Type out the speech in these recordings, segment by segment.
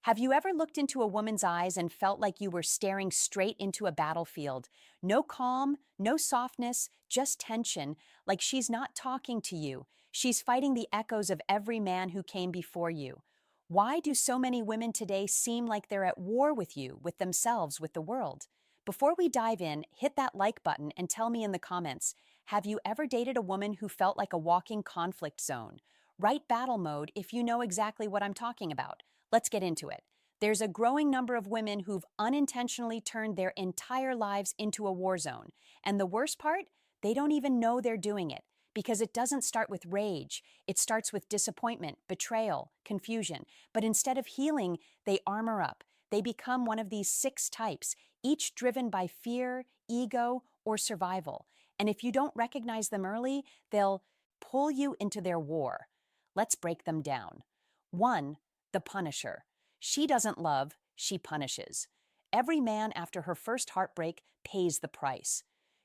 Have you ever looked into a woman's eyes and felt like you were staring straight into a battlefield? No calm, no softness, just tension, like she's not talking to you. She's fighting the echoes of every man who came before you. Why do so many women today seem like they're at war with you, with themselves, with the world? Before we dive in, hit that like button and tell me in the comments, have you ever dated a woman who felt like a walking conflict zone? Write battle mode if you know exactly what I'm talking about. Let's get into it. There's a growing number of women who've unintentionally turned their entire lives into a war zone. And the worst part, they don't even know they're doing it because it doesn't start with rage. It starts with disappointment, betrayal, confusion. But instead of healing, they armor up. They become one of these 6 types, each driven by fear, ego, or survival. And if you don't recognize them early, they'll pull you into their war. Let's break them down. 1. The Punisher. She doesn't love, she punishes. Every man after her first heartbreak pays the price.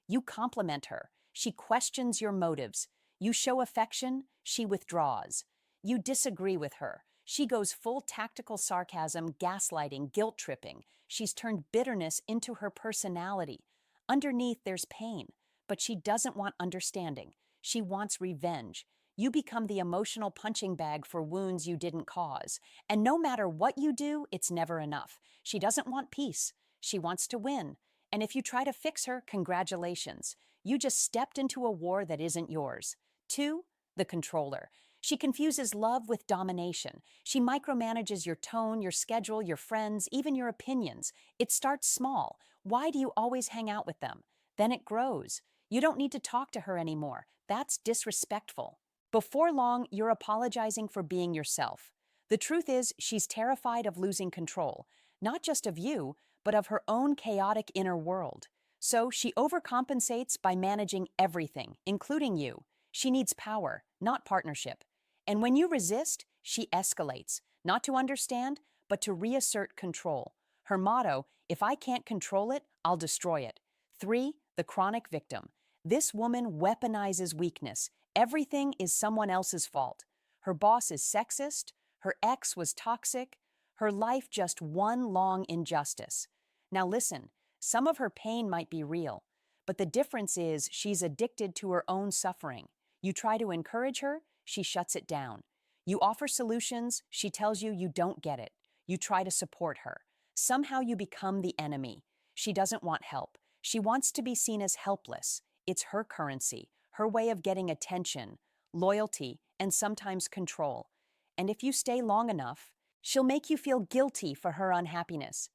You compliment her, she questions your motives. You show affection, she withdraws. You disagree with her. She goes full tactical sarcasm, gaslighting, guilt-tripping. She's turned bitterness into her personality. Underneath, there's pain, but she doesn't want understanding. She wants revenge. You become the emotional punching bag for wounds you didn't cause. And no matter what you do, it's never enough. She doesn't want peace. She wants to win. And if you try to fix her, congratulations. You just stepped into a war that isn't yours. 2. The Controller. She confuses love with domination. She micromanages your tone, your schedule, your friends, even your opinions. It starts small. Why do you always hang out with them? Then it grows. You don't need to talk to her anymore. That's disrespectful. Before long, you're apologizing for being yourself. The truth is, she's terrified of losing control, not just of you, but of her own chaotic inner world. So she overcompensates by managing everything, including you. She needs power, not partnership. And when you resist, she escalates, not to understand, but to reassert control. Her motto, if I can't control it, I'll destroy it. 3. The Chronic Victim. This woman weaponizes weakness. Everything is someone else's fault. Her boss is sexist, her ex was toxic, her life just one long injustice. Now listen, some of her pain might be real, but the difference is she's addicted to her own suffering. You try to encourage her, she shuts it down. You offer solutions, she tells you you don't get it. You try to support her. Somehow you become the enemy. She doesn't want help. She wants to be seen as helpless. It's her currency, her way of getting attention, loyalty, and sometimes control. And if you stay long enough, she'll make you feel guilty for her unhappiness.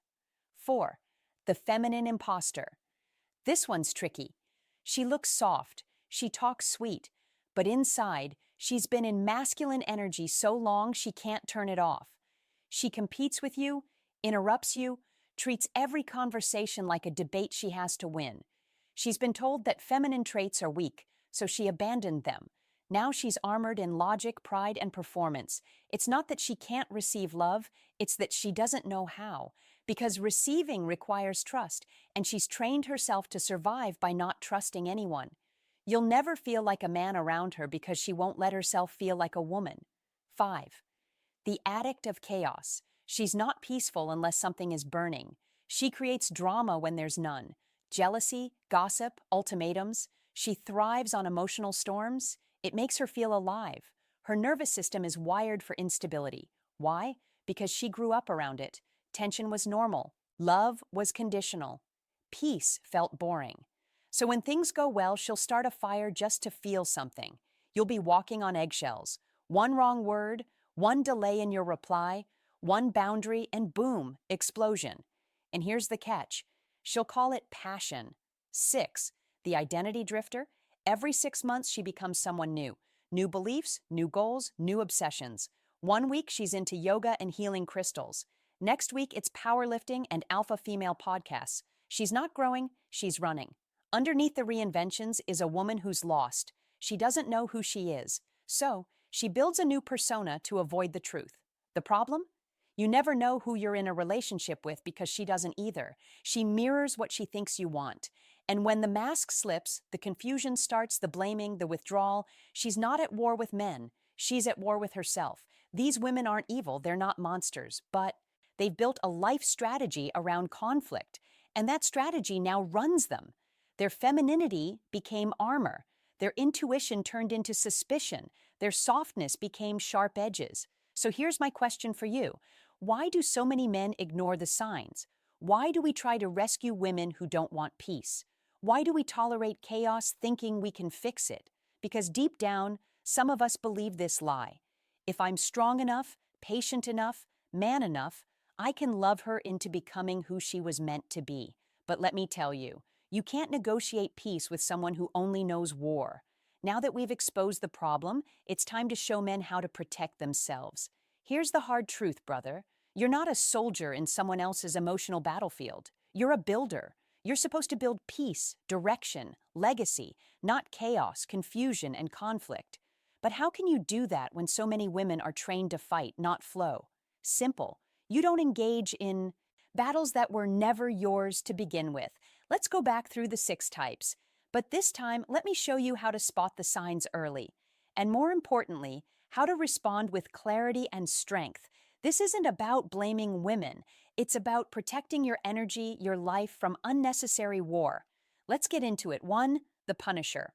4. The Feminine Imposter. This one's tricky. She looks soft, she talks sweet, but inside, she's been in masculine energy so long she can't turn it off. She competes with you, interrupts you, treats every conversation like a debate she has to win. She's been told that feminine traits are weak, so she abandoned them. Now she's armored in logic, pride, and performance. It's not that she can't receive love, it's that she doesn't know how. Because receiving requires trust, and she's trained herself to survive by not trusting anyone. You'll never feel like a man around her because she won't let herself feel like a woman. 5. The Addict of Chaos. She's not peaceful unless something is burning. She creates drama when there's none. Jealousy, gossip, ultimatums. She thrives on emotional storms. It makes her feel alive. Her nervous system is wired for instability. Why? Because she grew up around it. Tension was normal. Love was conditional. Peace felt boring. So when things go well, she'll start a fire just to feel something. You'll be walking on eggshells. One wrong word, one delay in your reply, one boundary, and boom, explosion. And here's the catch. She'll call it passion. 6. The Identity Drifter. Every 6 months, she becomes someone new. New beliefs, new goals, new obsessions. One week, she's into yoga and healing crystals. Next week, it's powerlifting and alpha female podcasts. She's not growing, she's running. Underneath the reinventions is a woman who's lost. She doesn't know who she is. So, she builds a new persona to avoid the truth. The problem? You never know who you're in a relationship with because she doesn't either. She mirrors what she thinks you want. And when the mask slips, the confusion starts, the blaming, the withdrawal, she's not at war with men. She's at war with herself. These women aren't evil, they're not monsters, but They've built a life strategy around conflict, and that strategy now runs them. Their femininity became armor. Their intuition turned into suspicion. Their softness became sharp edges. So here's my question for you. Why do so many men ignore the signs? Why do we try to rescue women who don't want peace? Why do we tolerate chaos thinking we can fix it? Because deep down, some of us believe this lie. If I'm strong enough, patient enough, man enough, I can love her into becoming who she was meant to be. But let me tell you, you can't negotiate peace with someone who only knows war. Now that we've exposed the problem, it's time to show men how to protect themselves. Here's the hard truth, brother. You're not a soldier in someone else's emotional battlefield. You're a builder. You're supposed to build peace, direction, legacy, not chaos, confusion, and conflict. But how can you do that when so many women are trained to fight, not flow? Simple. You don't engage in battles that were never yours to begin with. Let's go back through the 6 types. But this time, let me show you how to spot the signs early. And more importantly, how to respond with clarity and strength. This isn't about blaming women. It's about protecting your energy, your life from unnecessary war. Let's get into it. 1. The Punisher.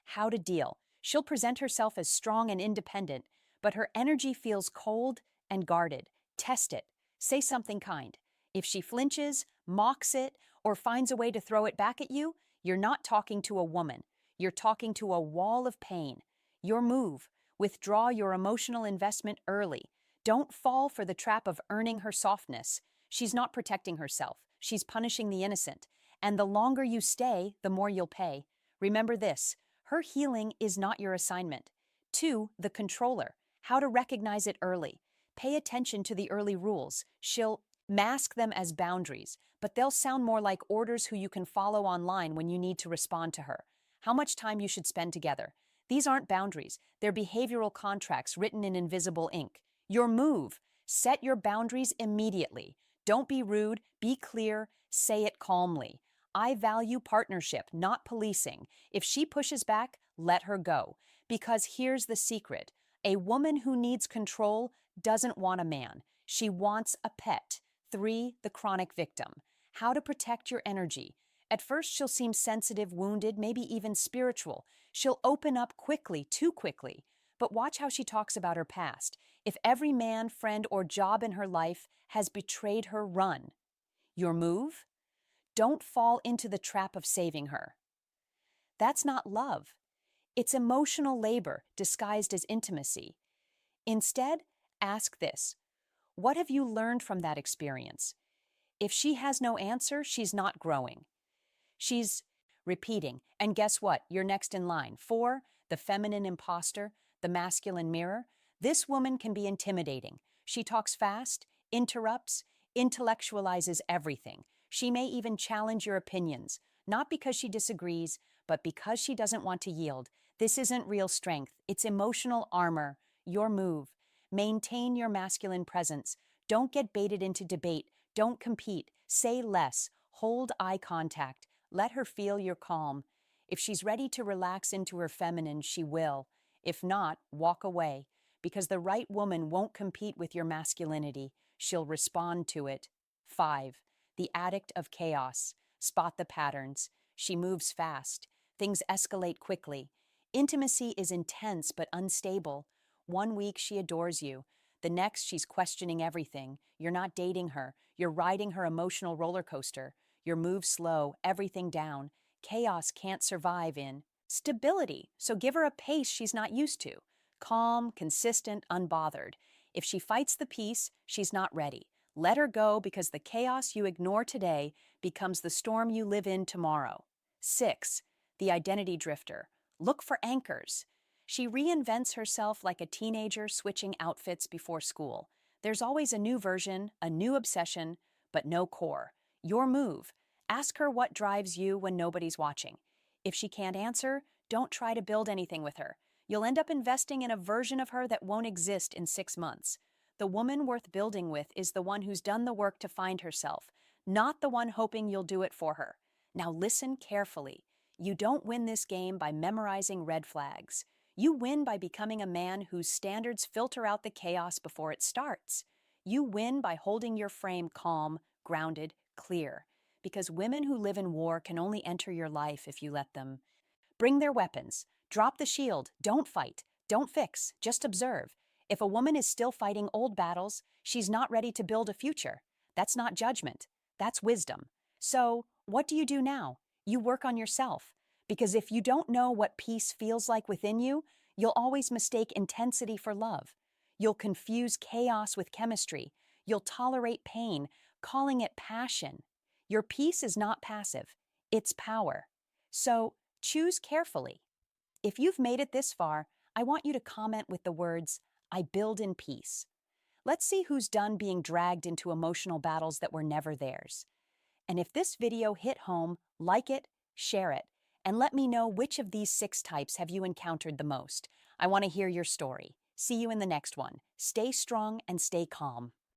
How to deal. She'll present herself as strong and independent, but her energy feels cold and guarded. Test it. Say something kind. If she flinches, mocks it, or finds a way to throw it back at you, you're not talking to a woman. You're talking to a wall of pain. Your move. Withdraw your emotional investment early. Don't fall for the trap of earning her softness. She's not protecting herself. She's punishing the innocent. And the longer you stay, the more you'll pay. Remember this. Her healing is not your assignment. 2. The Controller. How to recognize it early. Pay attention to the early rules. She'll mask them as boundaries, but they'll sound more like orders who you can follow online when you need to respond to her. How much time you should spend together. These aren't boundaries. They're behavioral contracts written in invisible ink. Your move. Set your boundaries immediately. Don't be rude. Be clear. Say it calmly. I value partnership, not policing. If she pushes back, let her go. Because here's the secret. A woman who needs control doesn't want a man. She wants a pet. 3. The Chronic Victim. How to protect your energy. At first, she'll seem sensitive, wounded, maybe even spiritual. She'll open up quickly, too quickly. But watch how she talks about her past. If every man, friend, or job in her life has betrayed her, run. Your move? Don't fall into the trap of saving her. That's not love. It's emotional labor disguised as intimacy. Instead, ask this. What have you learned from that experience? If she has no answer, she's not growing. She's repeating. And guess what? You're next in line. 4. The Feminine Imposter, the Masculine Mirror. This woman can be intimidating. She talks fast, interrupts, intellectualizes everything. She may even challenge your opinions, not because she disagrees, but because she doesn't want to yield. This isn't real strength. It's emotional armor. Your move. Maintain your masculine presence. Don't get baited into debate. Don't compete. Say less. Hold eye contact. Let her feel your calm. If she's ready to relax into her feminine, she will. If not, walk away. Because the right woman won't compete with your masculinity. She'll respond to it. 5. The Addict of Chaos. Spot the patterns. She moves fast. Things escalate quickly. Intimacy is intense but unstable. 1 week she adores you. The next she's questioning everything. You're not dating her. You're riding her emotional roller coaster. Your moves slow, everything down. Chaos can't survive in stability, so give her a pace she's not used to. Calm, consistent, unbothered. If she fights the peace, she's not ready. Let her go because the chaos you ignore today becomes the storm you live in tomorrow. 6. The Identity Drifter. Look for anchors. She reinvents herself like a teenager switching outfits before school. There's always a new version, a new obsession, but no core. Your move. Ask her what drives you when nobody's watching. If she can't answer, don't try to build anything with her. You'll end up investing in a version of her that won't exist in 6 months. The woman worth building with is the one who's done the work to find herself, not the one hoping you'll do it for her. Now listen carefully. You don't win this game by memorizing red flags. You win by becoming a man whose standards filter out the chaos before it starts. You win by holding your frame calm, grounded, clear, because women who live in war can only enter your life if you let them. Bring their weapons. Drop the shield. Don't fight. Don't fix. Just observe. If a woman is still fighting old battles, she's not ready to build a future. That's not judgment. That's wisdom. So, what do you do now? You work on yourself. Because if you don't know what peace feels like within you, you'll always mistake intensity for love. You'll confuse chaos with chemistry. You'll tolerate pain, calling it passion. Your peace is not passive, it's power. So, choose carefully. If you've made it this far, I want you to comment with the words, I build in peace. Let's see who's done being dragged into emotional battles that were never theirs. And if this video hit home, like it, share it, and let me know which of these 6 types have you encountered the most. I want to hear your story. See you in the next one. Stay strong and stay calm.